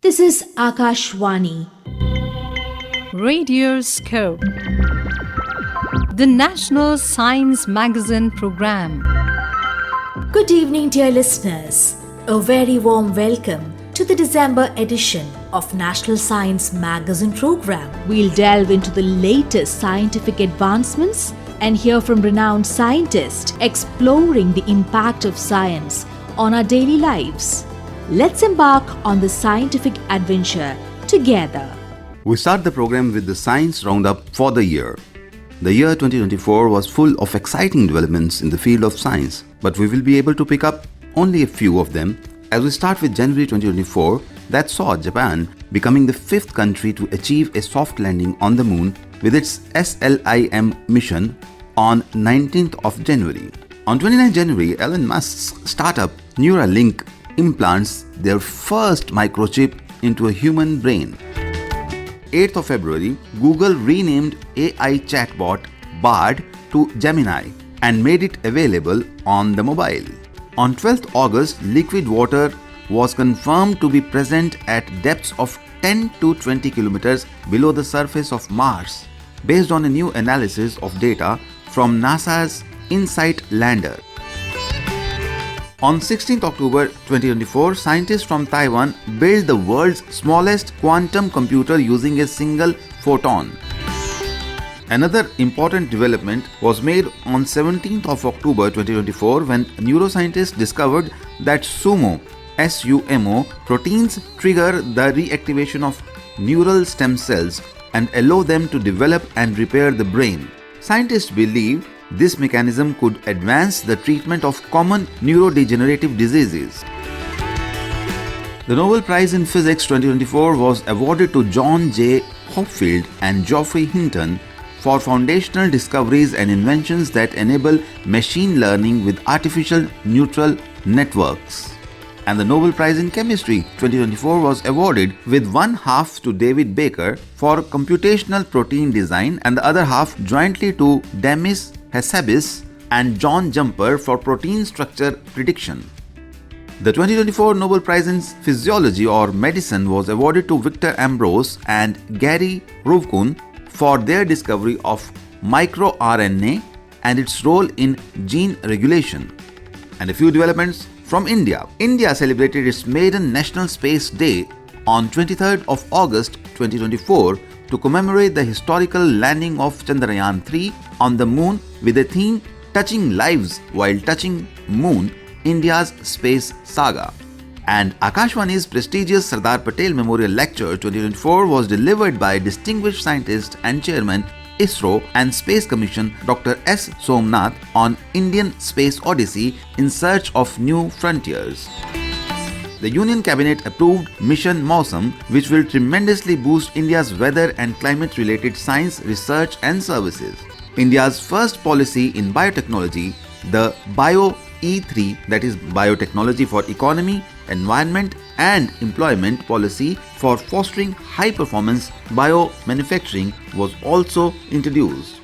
This is Akashvani. Radioscope, the National Science Magazine program. Good evening, dear listeners. A very warm welcome to the December edition of National Science Magazine program. We'll delve into the latest scientific advancements and hear from renowned scientists exploring the impact of science on our daily lives. Let's embark on the scientific adventure together. We start the program with the Science Roundup for the year. The year 2024 was full of exciting developments in the field of science, but we will be able to pick up only a few of them as we start with January 2024 that saw Japan becoming the fifth country to achieve a soft landing on the moon with its SLIM mission on 19th of January. On 29th January, Elon Musk's startup Neuralink implants their first microchip into a human brain. 8th of February, Google renamed AI chatbot Bard to Gemini and made it available on the mobile. On 12th August, liquid water was confirmed to be present at depths of 10 to 20 kilometers below the surface of Mars, based on a new analysis of data from NASA's InSight lander. On 16th October 2024, scientists from Taiwan built the world's smallest quantum computer using a single photon. Another important development was made on 17th of October 2024 when neuroscientists discovered that SUMO proteins trigger the reactivation of neural stem cells and allow them to develop and repair the brain. Scientists believe this mechanism could advance the treatment of common neurodegenerative diseases. The Nobel Prize in Physics 2024 was awarded to John J. Hopfield and Geoffrey Hinton for foundational discoveries and inventions that enable machine learning with artificial neural networks. And the Nobel Prize in Chemistry 2024 was awarded with one half to David Baker for computational protein design and the other half jointly to Demis Hassabis and John Jumper for protein structure prediction. The 2024 Nobel Prize in Physiology or Medicine was awarded to Victor Ambrose and Gary Ruvkun for their discovery of microRNA and its role in gene regulation. And a few developments from India. India celebrated its maiden National Space Day on 23rd of August 2024 to commemorate the historical landing of Chandrayaan-3 on the moon with a theme Touching Lives While Touching Moon, India's Space Saga. And Akashvani's prestigious Sardar Patel Memorial Lecture 2024 was delivered by distinguished scientist and chairman ISRO and Space Commission Dr. S. Somnath on Indian Space Odyssey in Search of New Frontiers. The Union Cabinet approved Mission Mausam, which will tremendously boost India's weather and climate-related science, research and services. India's first policy in biotechnology, the Bio-E3, that is Biotechnology for Economy, Environment and Employment policy for fostering high-performance bio-manufacturing was also introduced.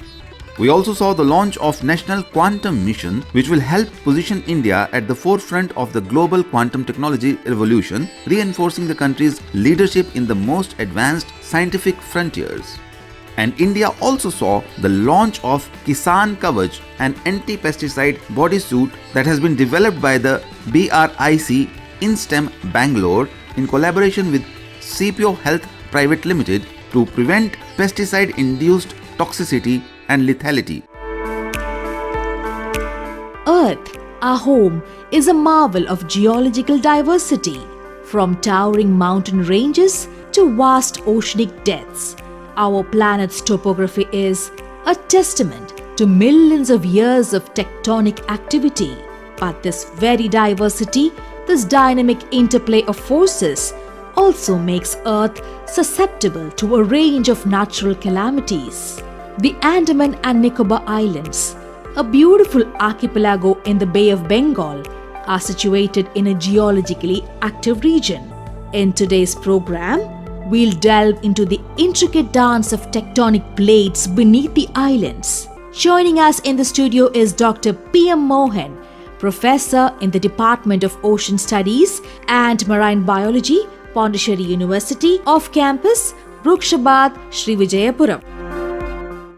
We also saw the launch of National Quantum Mission, which will help position India at the forefront of the global quantum technology revolution, reinforcing the country's leadership in the most advanced scientific frontiers. And India also saw the launch of Kisan Kavach, an anti-pesticide bodysuit that has been developed by the BRIC InStem Bangalore in collaboration with CPO Health Private Limited to prevent pesticide-induced toxicity and lethality. Earth, our home, is a marvel of geological diversity. From towering mountain ranges to vast oceanic depths, our planet's topography is a testament to millions of years of tectonic activity. But this very diversity, this dynamic interplay of forces, also makes Earth susceptible to a range of natural calamities. The Andaman and Nicobar Islands, a beautiful archipelago in the Bay of Bengal, are situated in a geologically active region. In today's program, we'll delve into the intricate dance of tectonic plates beneath the islands. Joining us in the studio is Dr. P.M. Mohan, Professor in the Department of Ocean Studies and Marine Biology Pondichery University, off campus, Brookshabad, Srivijayapuram.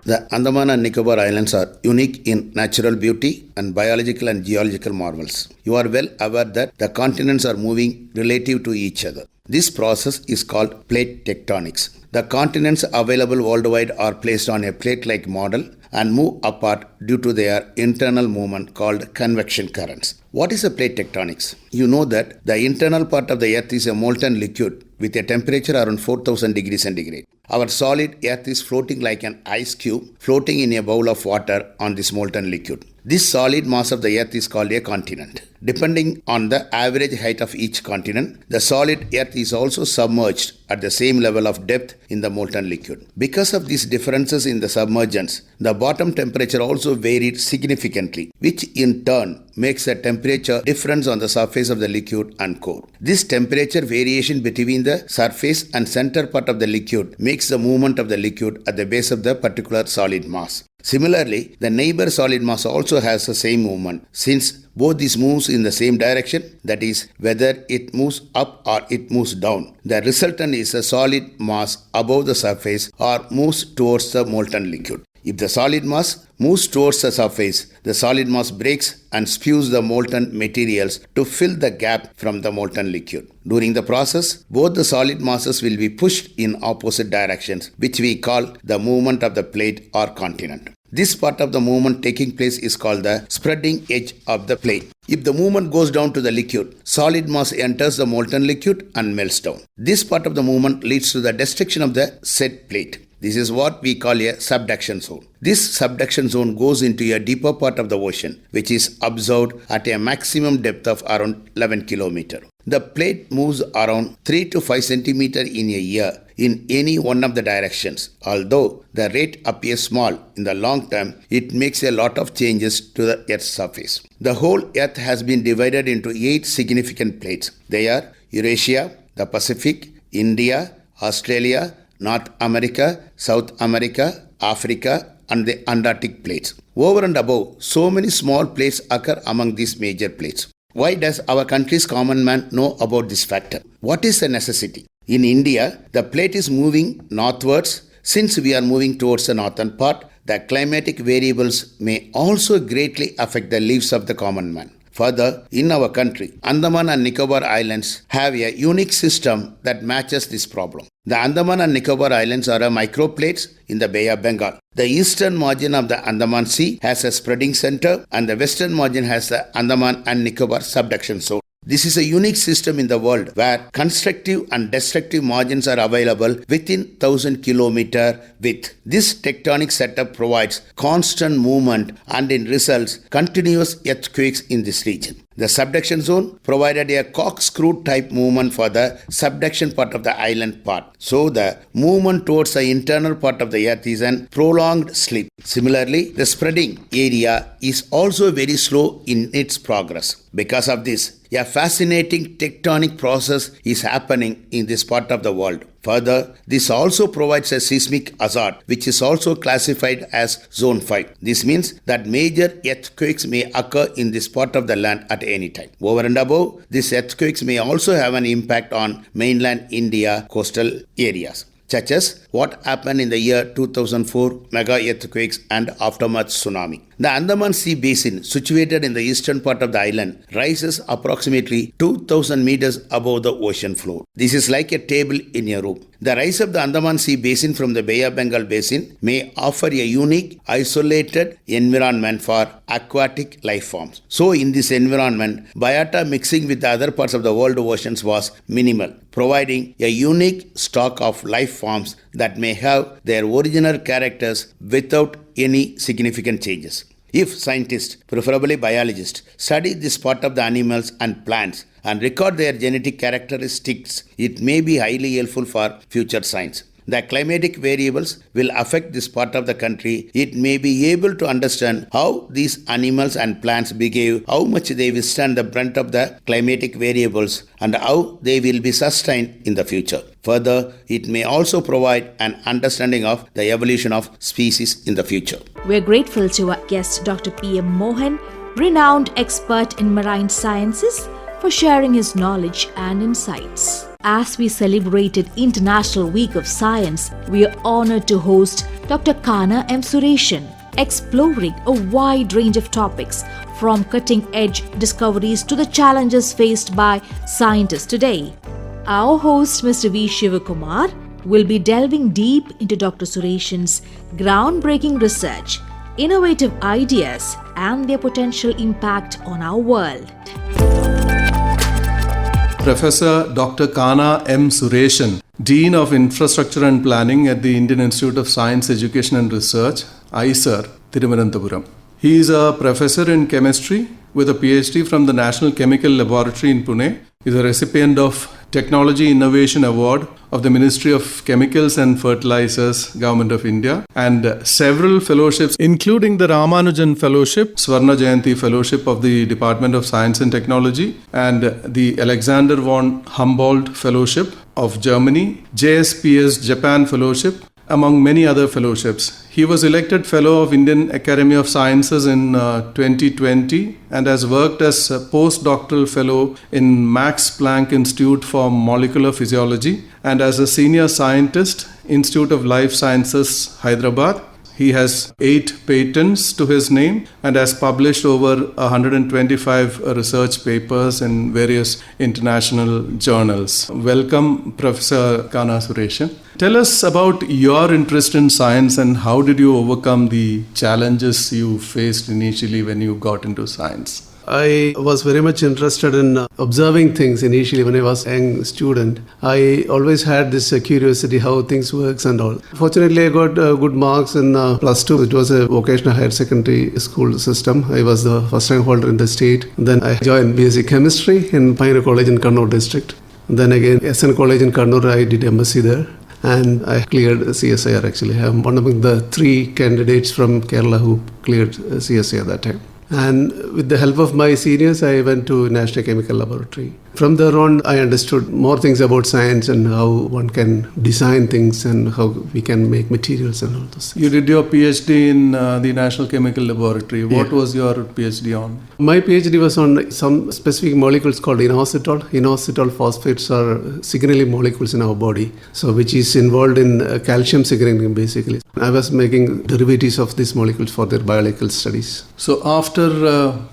The Andaman and Nicobar Islands are unique in natural beauty and biological and geological marvels. You are well aware that the continents are moving relative to each other. This process is called plate tectonics. The continents available worldwide are placed on a plate-like model and move apart due to their internal movement called convection currents. What is a plate tectonics? You know that the internal part of the earth is a molten liquid with a temperature around 4000 degrees centigrade. Our solid earth is floating like an ice cube floating in a bowl of water on this molten liquid. This solid mass of the earth is called a continent. Depending on the average height of each continent, the solid earth is also submerged at the same level of depth in the molten liquid. Because of these differences in the submergence, the bottom temperature also varied significantly, which in turn makes a temperature difference on the surface of the liquid and core. This temperature variation between the surface and center part of the liquid makes the movement of the liquid at the base of the particular solid mass. Similarly, the neighbor solid mass also has the same movement. Since both these moves in the same direction, that is, whether it moves up or it moves down, the resultant is a solid mass above the surface or moves towards the molten liquid. If the solid mass moves towards the surface, the solid mass breaks and spews the molten materials to fill the gap from the molten liquid. During the process, both the solid masses will be pushed in opposite directions, which we call the movement of the plate or continent. This part of the movement taking place is called the spreading edge of the plate. If the movement goes down to the liquid, solid mass enters the molten liquid and melts down. This part of the movement leads to the destruction of the said plate. This is what we call a subduction zone. This subduction zone goes into a deeper part of the ocean, which is observed at a maximum depth of around 11 km. The plate moves around 3 to 5 cm in a year in any one of the directions. Although the rate appears small, in the long term, it makes a lot of changes to the Earth's surface. The whole Earth has been divided into 8 significant plates. They are Eurasia, the Pacific, India, Australia, North America, South America, Africa, and the Antarctic plates. Over and above, so many small plates occur among these major plates. Why does our country's common man know about this factor? What is the necessity? In India, the plate is moving northwards. Since we are moving towards the northern part, the climatic variables may also greatly affect the lives of the common man. Further, in our country, Andaman and Nicobar Islands have a unique system that matches this problem. The Andaman and Nicobar Islands are microplates in the Bay of Bengal. The eastern margin of the Andaman Sea has a spreading center and the western margin has the Andaman and Nicobar subduction zone. This is a unique system in the world where constructive and destructive margins are available within 1000 km width. This tectonic setup provides constant movement and in results continuous earthquakes in this region. The subduction zone provided a corkscrew type movement for the subduction part of the island part. So the movement towards the internal part of the earth is an prolonged slip. Similarly, the spreading area is also very slow in its progress. Because of this, a fascinating tectonic process is happening in this part of the world. Further, this also provides a seismic hazard, which is also classified as Zone 5. This means that major earthquakes may occur in this part of the land at any time. Over and above, these earthquakes may also have an impact on mainland India coastal areas, such as what happened in the year 2004 mega earthquakes and aftermath tsunami. The Andaman Sea Basin, situated in the eastern part of the island, rises approximately 2000 meters above the ocean floor. This is like a table in a room. The rise of the Andaman Sea Basin from the Bay of Bengal Basin may offer a unique, isolated environment for aquatic life forms. So, in this environment, biota mixing with the other parts of the world oceans was minimal, providing a unique stock of life forms that may have their original characters without any significant changes. If scientists, preferably biologists, study this part of the animals and plants and record their genetic characteristics, it may be highly helpful for future science. The climatic variables will affect this part of the country. It may be able to understand how these animals and plants behave, how much they withstand the brunt of the climatic variables, and how they will be sustained in the future. Further, it may also provide an understanding of the evolution of species in the future. We're grateful to our guest Dr. P.M. Mohan, renowned expert in marine sciences, for sharing his knowledge and insights. As we celebrated International Week of Science, we are honored to host Dr. Kana M. Sureshan, exploring a wide range of topics from cutting-edge discoveries to the challenges faced by scientists today. Our host, Mr. V. Shivakumar, will be delving deep into Dr. Sureshan's groundbreaking research, innovative ideas, and their potential impact on our world. Professor Dr. Kana M. Sureshan, Dean of Infrastructure and Planning at the Indian Institute of Science, Education and Research, IISER, Thiruvananthapuram. He is a professor in chemistry with a PhD from the National Chemical Laboratory in Pune. He is a recipient of Technology Innovation Award of the Ministry of Chemicals and Fertilizers, Government of India, and several fellowships, including the Ramanujan Fellowship, Swarna Jayanti Fellowship of the Department of Science and Technology, and the Alexander von Humboldt Fellowship of Germany, JSPS Japan Fellowship, among many other fellowships. He was elected Fellow of Indian Academy of Sciences in 2020 and has worked as a postdoctoral fellow in Max Planck Institute for Molecular Physiology and as a senior scientist, Institute of Life Sciences, Hyderabad. He has 8 patents to his name and has published over 125 research papers in various international journals. Welcome, Professor Kana Sureshan. Tell us about your interest in science and how did you overcome the challenges you faced initially when you got into science? I was very much interested in observing things initially when I was a young student. I always had this curiosity how things works and all. Fortunately, I got good marks in plus 2. It was a vocational higher secondary school system. I was the first rank holder in the state. Then I joined BSc Chemistry in Pioneer College in Kannur district. Then again, SN College in Kannur, I did MSc there. And I cleared CSIR actually. I'm one among the 3 candidates from Kerala who cleared CSIR at that time. And with the help of my seniors, I went to National Chemical Laboratory. From there on, I understood more things about science and how one can design things and how we can make materials and all those things. You did your PhD in the National Chemical Laboratory. What was your PhD on? My PhD was on some specific molecules called inositol. Inositol phosphates are signaling molecules in our body, so which is involved in calcium signaling basically. I was making derivatives of these molecules for their biological studies. So after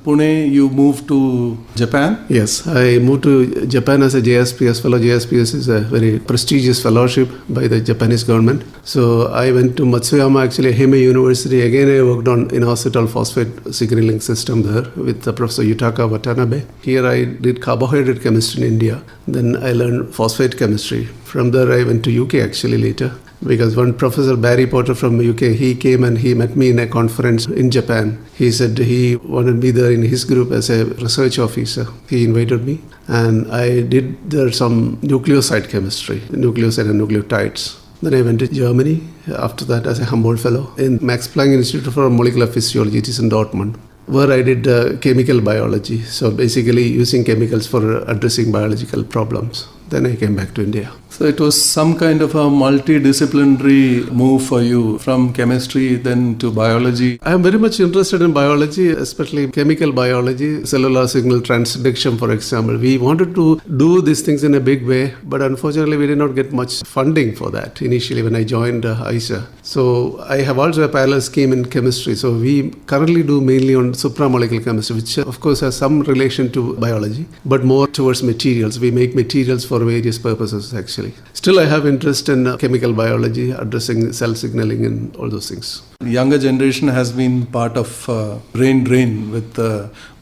Pune, you moved to Japan? Yes, I moved to Japan as a JSPS fellow. JSPS is a very prestigious fellowship by the Japanese government. So I went to Matsuyama, actually Heimei University. Again, I worked on inositol phosphate signaling system there with Professor Yutaka Watanabe. Here I did carbohydrate chemistry in India. Then I learned phosphate chemistry. From there I went to UK actually later. Because one Professor Barry Potter from the UK, he came and he met me in a conference in Japan. He said he wanted me there in his group as a research officer. He invited me and I did there some nucleoside chemistry, nucleoside and nucleotides. Then I went to Germany after that as a Humboldt Fellow in Max Planck Institute for Molecular Physiology. It is in Dortmund, where I did chemical biology. So basically using chemicals for addressing biological problems. Then I came back to India. So it was some kind of a multidisciplinary move for you from chemistry then to biology. I am very much interested in biology, especially chemical biology, cellular signal transduction, for example. We wanted to do these things in a big way, but unfortunately we did not get much funding for that initially when I joined IISER. So I have also a parallel scheme in chemistry. So we currently do mainly on supramolecular chemistry, which of course has some relation to biology, but more towards materials. We make materials for various purposes actually. Still, I have interest in chemical biology, addressing cell signaling and all those things. The younger generation has been part of brain drain with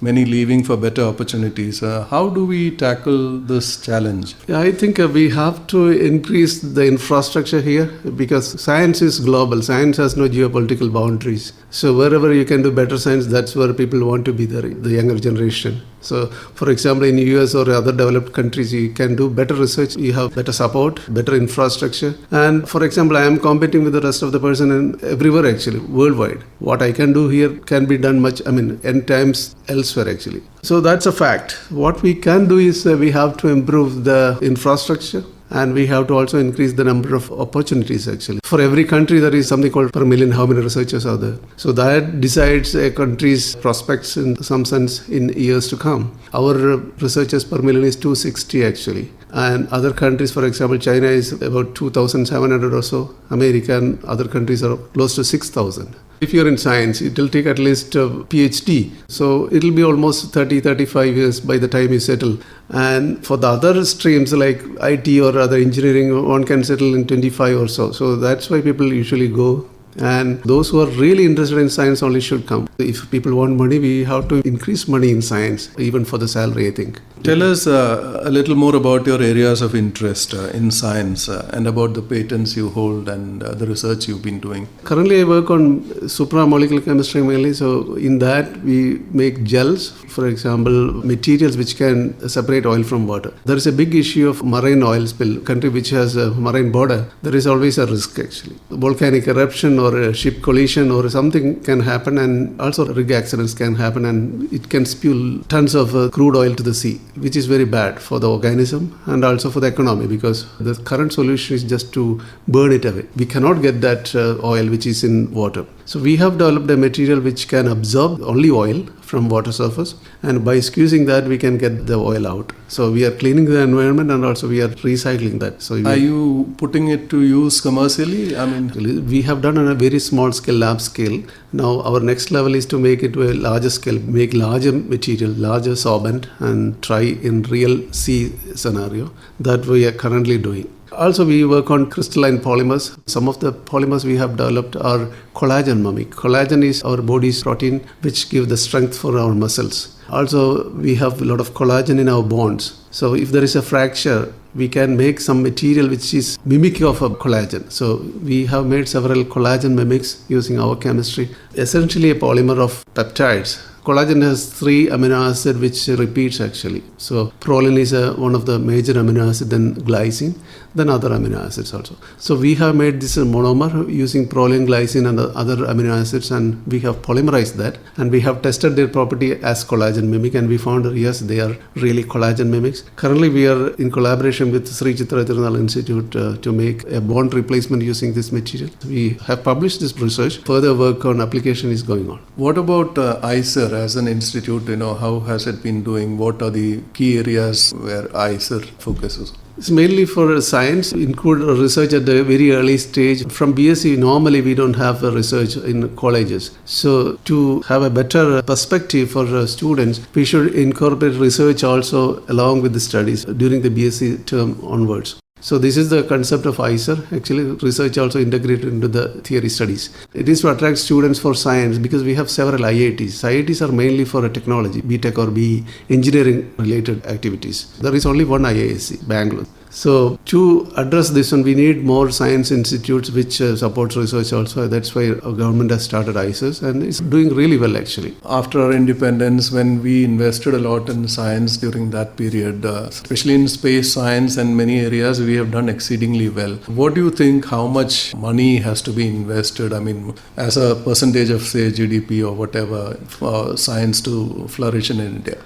many leaving for better opportunities. How do we tackle this challenge? Yeah, I think we have to increase the infrastructure here because science is global. Science has no geopolitical boundaries. So wherever you can do better science, that's where people want to be there, the younger generation. So, for example, in the US or other developed countries, you can do better research, you have better support, better infrastructure. And for example, I am competing with the rest of the person in everywhere actually, worldwide. What I can do here can be done n times elsewhere actually. So that's a fact. What we can do is we have to improve the infrastructure. And we have to also increase the number of opportunities actually. For every country, there is something called per million, how many researchers are there. So that decides a country's prospects in some sense in years to come. Our researchers per million is 260 actually. And other countries, for example, China is about 2,700 or so. America and other countries are close to 6,000. If you're in science, it will take at least a PhD. So it will be almost 30, 35 years by the time you settle. And for the other streams like IT or other engineering, one can settle in 25 or so. So that's why people usually go. And those who are really interested in science only should come. If people want money, we have to increase money in science, even for the salary, I think. Tell us a little more about your areas of interest in science and about the patents you hold and the research you've been doing. Currently, I work on supramolecular chemistry mainly. So in that, we make gels, for example, materials which can separate oil from water. There is a big issue of marine oil spill. Country which has a marine border, there is always a risk actually. Volcanic eruption or a ship collision or something can happen, and also rig accidents can happen, and it can spew tons of crude oil to the sea, which is very bad for the organism and also for the economy, because the current solution is just to burn it away. We cannot get that oil which is in water. So we have developed a material which can absorb only oil from water surface, and by squeezing that we can get the oil out. So we are cleaning the environment and also we are recycling that. So are you putting it to use commercially? I mean, we have done on a very small scale, lab scale. Now our next level is to make it to a larger scale, make larger material, larger sorbent, and try in real sea scenario. That we are currently doing. Also, we work on crystalline polymers. Some of the polymers we have developed are collagen mimic. Collagen is our body's protein which gives the strength for our muscles. Also, we have a lot of collagen in our bones. So if there is a fracture, we can make some material which is mimic of a collagen. So we have made several collagen mimics using our chemistry. Essentially a polymer of peptides. Collagen has 3 amino acids which repeats actually. So proline is one of the major amino acids, then glycine, then other amino acids also. So we have made this monomer using proline, glycine and other amino acids, and we have polymerized that, and we have tested their property as collagen mimic, and we found yes, they are really collagen mimics. Currently we are in collaboration with Sreechitra Thirunal Institute to make a bond replacement using this material. We have published this research. Further work on application is going on. What about IISER as an institute? How has it been doing? What are the key areas where IISER focuses? It's mainly for science, include research at the very early stage. From BSc, normally we don't have research in colleges. So to have a better perspective for students, we should incorporate research also along with the studies during the BSc term onwards. So this is the concept of IISER. Actually, research also integrated into the theory studies. It is to attract students for science because we have several IITs. IITs are mainly for technology, BTech or BE, engineering related activities. There is only one IISc, Bangalore. So to address this one, we need more science institutes which supports research also. That's why our government has started IISER, and it's doing really well actually. After our independence, when we invested a lot in science during that period, especially in space science and many areas, we have done exceedingly well. What do you think, how much money has to be invested, as a percentage of say GDP or whatever, for science to flourish in India?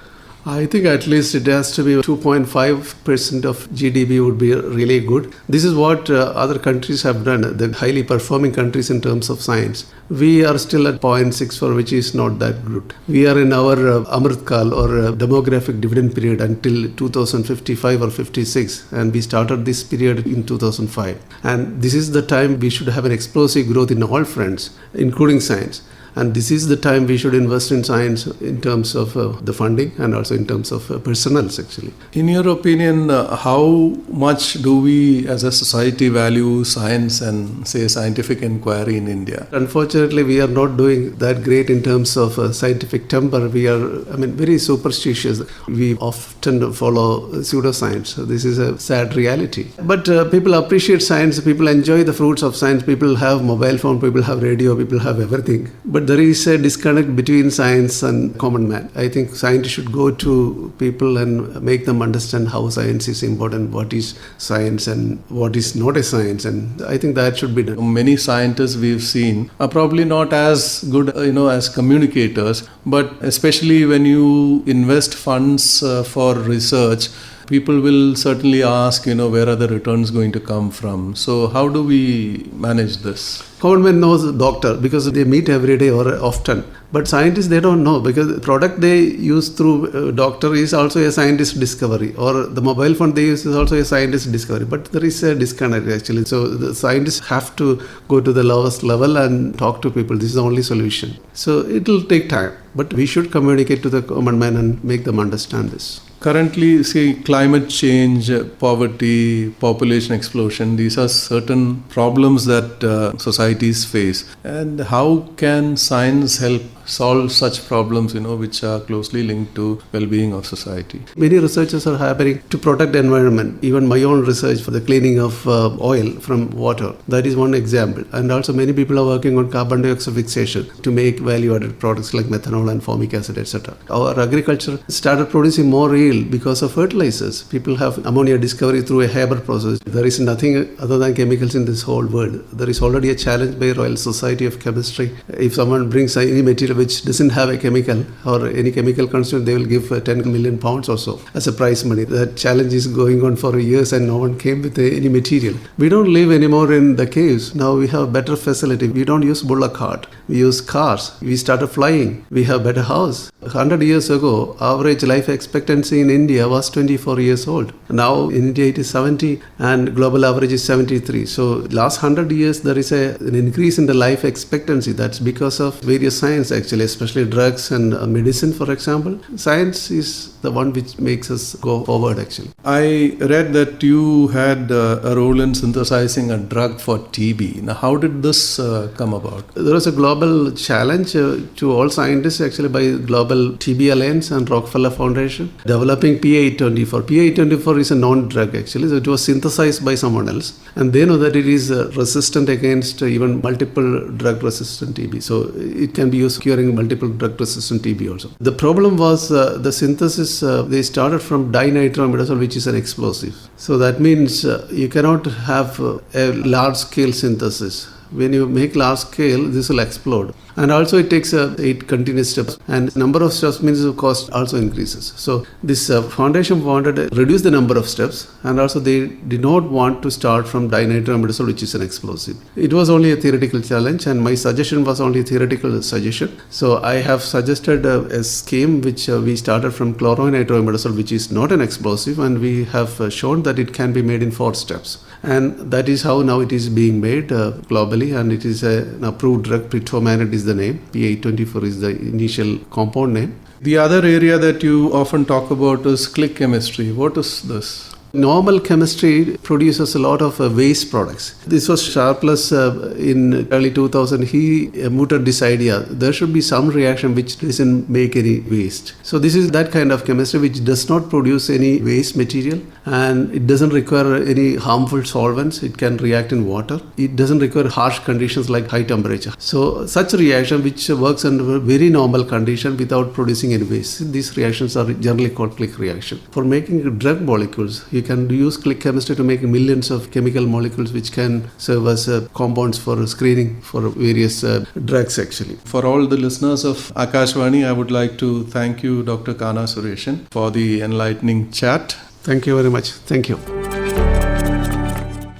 I think at least it has to be 2.5% of GDP would be really good. This is what other countries have done, the highly performing countries in terms of science. We are still at 0.64, which is not that good. We are in our Amrit Kal or demographic dividend period until 2055 or 56, and we started this period in 2005. And this is the time we should have an explosive growth in all fronts, including science. And this is the time we should invest in science in terms of the funding and also in terms of personnel actually. In your opinion, how much do we as a society value science and say scientific inquiry in India? Unfortunately, we are not doing that great in terms of scientific temper. We are, very superstitious. We often follow pseudoscience. So this is a sad reality. But people appreciate science. People enjoy the fruits of science. People have mobile phone. People have radio. People have everything. But there is a disconnect between science and common man. I think scientists should go to people and make them understand how science is important, what is science and what is not a science, and I think that should be done. Many scientists we've seen are probably not as good, as communicators, but especially when you invest funds for research, people will certainly ask, where are the returns going to come from? So how do we manage this? Government knows the doctor because they meet every day or often. But scientists, they don't know because the product they use through doctor is also a scientist discovery, or the mobile phone they use is also a scientist discovery. But there is a disconnect actually. So the scientists have to go to the lowest level and talk to people. This is the only solution. So it will take time. But we should communicate to the common man and make them understand this. Currently, see, climate change, poverty, population explosion, these are certain problems that societies face. And how can science help solve such problems, which are closely linked to well-being of society? Many researches are happening to protect the environment. Even my own research for the cleaning of oil from water. That is one example. And also many people are working on carbon dioxide fixation to make value-added products like methanol and formic acid, etc. Our agriculture started producing more yield because of fertilizers. People have ammonia discovery through a Haber process. There is nothing other than chemicals in this whole world. There is already a challenge by Royal Society of Chemistry. If someone brings any material which doesn't have a chemical or any chemical constituent, they will give 10 million pounds or so as a prize money. That challenge is going on for years and no one came with any material. We don't live anymore in the caves. Now we have better facility. We don't use bullock cart. We use cars. We started flying. We have better house. 100 years ago, average life expectancy in India was 24 years old. Now in India it is 70 and global average is 73. So last 100 years there is an increase in the life expectancy. That's because of various science actually, especially drugs and medicine, for example. Science is the one which makes us go forward actually. I read that you had a role in synthesizing a drug for TB. Now how did this come about? There was a global challenge to all scientists actually by Global TB Alliance and Rockefeller Foundation developing PA824. PA824 is a known drug actually, so it was synthesized by someone else and they know that it is resistant against even multiple drug resistant TB. So it can be used curing multiple drug resistant TB also. The problem was the synthesis, they started from dinitroimidazole, which is an explosive. So that means you cannot have a large scale synthesis. When you make large scale, this will explode. And also it takes 8 continuous steps and number of steps means the cost also increases. So this foundation wanted to reduce the number of steps and also they did not want to start from dinitroimidazole, which is an explosive. It was only a theoretical challenge and my suggestion was only a theoretical suggestion. So I have suggested a scheme which we started from chloronitroimidazole, which is not an explosive, and we have shown that it can be made in 4 steps. And that is how now it is being made globally, and it is an approved drug. Pritomanid is the name. PA824 is the initial compound name. The other area that you often talk about is click chemistry. What is this? Normal chemistry produces a lot of waste products. This was Sharpless in early 2000. He mooted this idea. There should be some reaction which doesn't make any waste. So this is that kind of chemistry which does not produce any waste material and it doesn't require any harmful solvents. It can react in water. It doesn't require harsh conditions like high temperature. So such a reaction which works under very normal condition without producing any waste. These reactions are generally called click reaction. For making drug molecules, you can use click chemistry to make millions of chemical molecules which can serve as compounds for screening for various drugs actually. For all the listeners of Akashvani, I would like to thank you, Dr. Kana Sureshan, for the enlightening chat. Thank you very much. Thank you.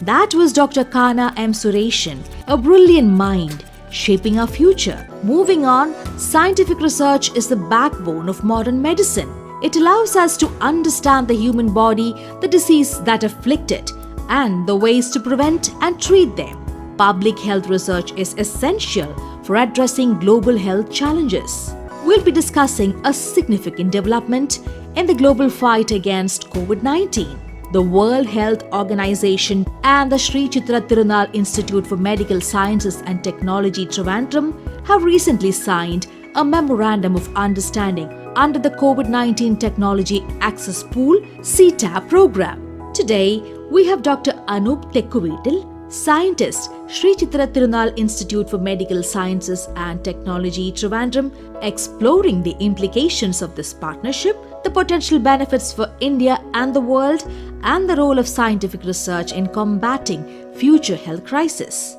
That was Dr. Kana M. Sureshan, a brilliant mind shaping our future. Moving on, scientific research is the backbone of modern medicine. It allows us to understand the human body, the disease that afflict it, and the ways to prevent and treat them. Public health research is essential for addressing global health challenges. We'll be discussing a significant development in the global fight against COVID-19. The World Health Organization and the Sreechitra Thirunal Institute for Medical Sciences and Technology, Thiruvananthapuram, have recently signed a Memorandum of Understanding under the COVID-19 Technology Access Pool CTAP program. Today, we have Dr. Anoop Thekkuveettil, scientist, Sreechitra Thirunal Institute for Medical Sciences and Technology, Thiruvananthapuram, exploring the implications of this partnership, the potential benefits for India and the world, and the role of scientific research in combating future health crises.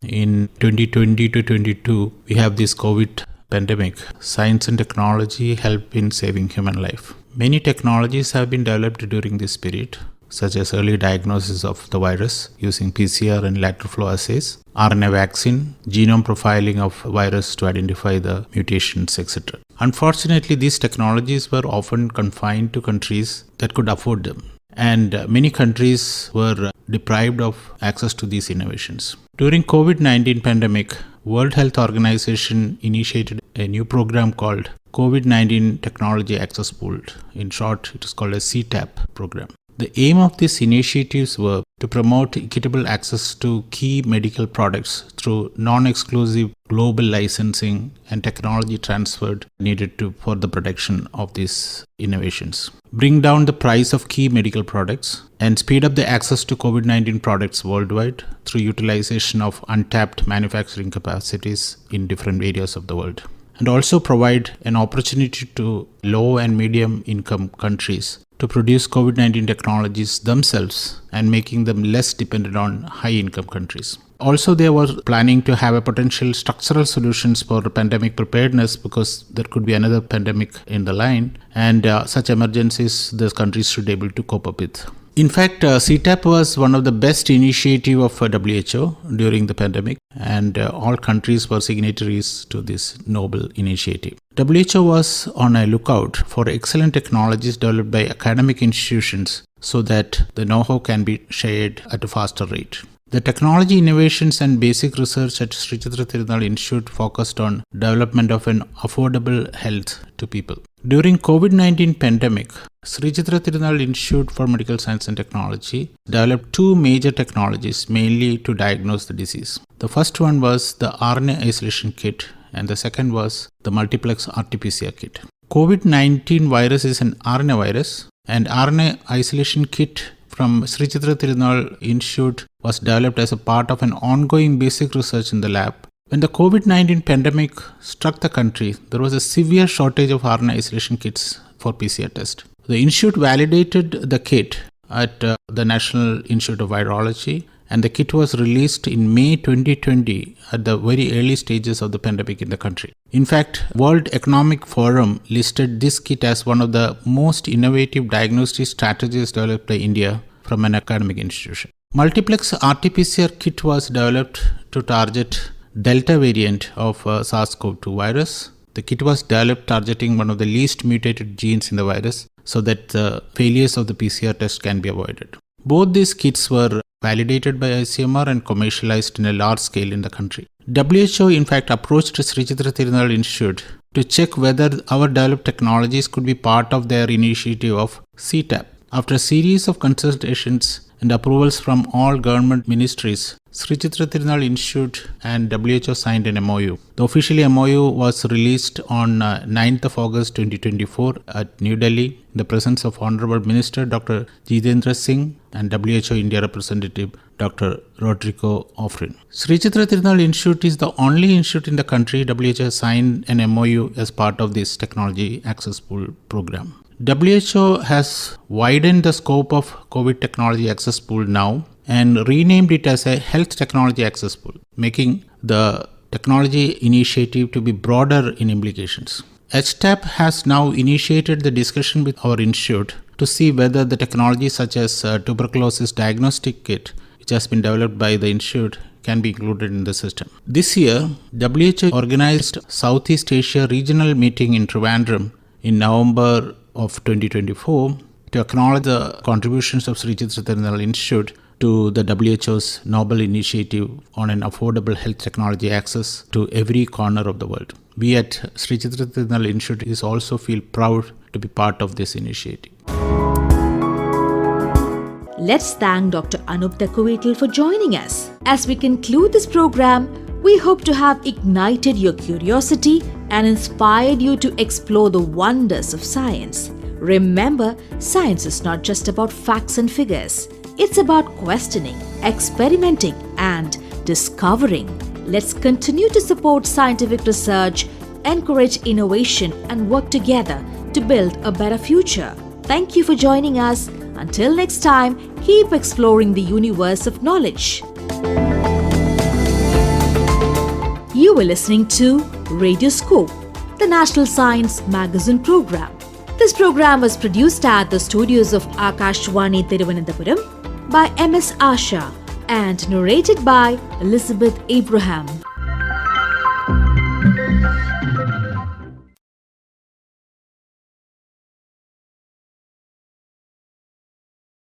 In 2020 to 22, we have this COVID pandemic, science and technology help in saving human life. Many technologies have been developed during this period, such as early diagnosis of the virus using PCR and lateral flow assays, RNA vaccine, genome profiling of virus to identify the mutations, etc. Unfortunately, these technologies were often confined to countries that could afford them, and many countries were deprived of access to these innovations. During COVID-19 pandemic, World Health Organization initiated a new program called COVID-19 Technology Access Pool. In short, it is called a CTAP program. The aim of these initiatives were to promote equitable access to key medical products through non-exclusive global licensing and technology transfer needed for the production of these innovations, bring down the price of key medical products, and speed up the access to COVID-19 products worldwide through utilization of untapped manufacturing capacities in different areas of the world, and also provide an opportunity to low and medium income countries to produce COVID-19 technologies themselves and making them less dependent on high-income countries. Also, they were planning to have a potential structural solutions for pandemic preparedness because there could be another pandemic in the line, and such emergencies the countries should be able to cope up with. In fact, CTAP was one of the best initiatives of WHO during the pandemic, and all countries were signatories to this noble initiative. WHO was on a lookout for excellent technologies developed by academic institutions so that the know-how can be shared at a faster rate. The technology innovations and basic research at Sreechitra Thirunal Institute focused on development of an affordable health to people. During COVID-19 pandemic, Sreechitra Thirunal Institute for Medical Science and Technology developed two major technologies mainly to diagnose the disease. The first one was the RNA isolation kit, and the second was the multiplex RT-PCR kit. COVID-19 virus is an RNA virus, and RNA isolation kit from Sreechitra Thirunal Institute was developed as a part of an ongoing basic research in the lab. When the COVID-19 pandemic struck the country, there was a severe shortage of RNA isolation kits for PCR test. The institute validated the kit at the National Institute of Virology, and the kit was released in May 2020 at the very early stages of the pandemic in the country. In fact, World Economic Forum listed this kit as one of the most innovative diagnostic strategies developed by India from an academic institution. Multiplex RT-PCR kit was developed to target Delta variant of SARS-CoV-2 virus. The kit was developed targeting one of the least mutated genes in the virus so that the failures of the PCR test can be avoided. Both these kits were validated by ICMR and commercialized in a large scale in the country. WHO in fact approached Sreechitra Thirunal Institute to check whether our developed technologies could be part of their initiative of CTAP. After a series of consultations and approvals from all government ministries, Sreechitra Thirunal Institute and WHO signed an MOU. The official MOU was released on 9th of August 2024 at New Delhi in the presence of Honorable Minister Dr. Jitendra Singh and WHO India representative Dr. Rodrigo Offrin. Sreechitra Thirunal Institute is the only institute in the country WHO has signed an MOU as part of this technology access pool program. WHO has widened the scope of COVID technology access pool now and renamed it as a health technology access pool, making the technology initiative to be broader in implications. HTAP has now initiated the discussion with our institute to see whether the technology such as tuberculosis diagnostic kit, which has been developed by the institute, can be included in the system. This year, WHO organized Southeast Asia regional meeting in Trivandrum in November of 2024 to acknowledge the contributions of Sreechitra Thirunal Institute to the WHO's Nobel Initiative on an affordable health technology access to every corner of the world. We at Sreechitra Thirunal Institute is also feel proud to be part of this initiative. Let's thank Dr. Anoop Thekkuveettil for joining us. As we conclude this program, we hope to have ignited your curiosity and inspired you to explore the wonders of science. Remember, science is not just about facts and figures. It's about questioning, experimenting, and discovering. Let's continue to support scientific research, encourage innovation, and work together to build a better future. Thank you for joining us. Until next time, keep exploring the universe of knowledge. You were listening to Radioscope, the National Science Magazine program. This program was produced at the studios of Akashvani Thiruvananthapuram by M.S. Asha and narrated by Elizabeth Abraham.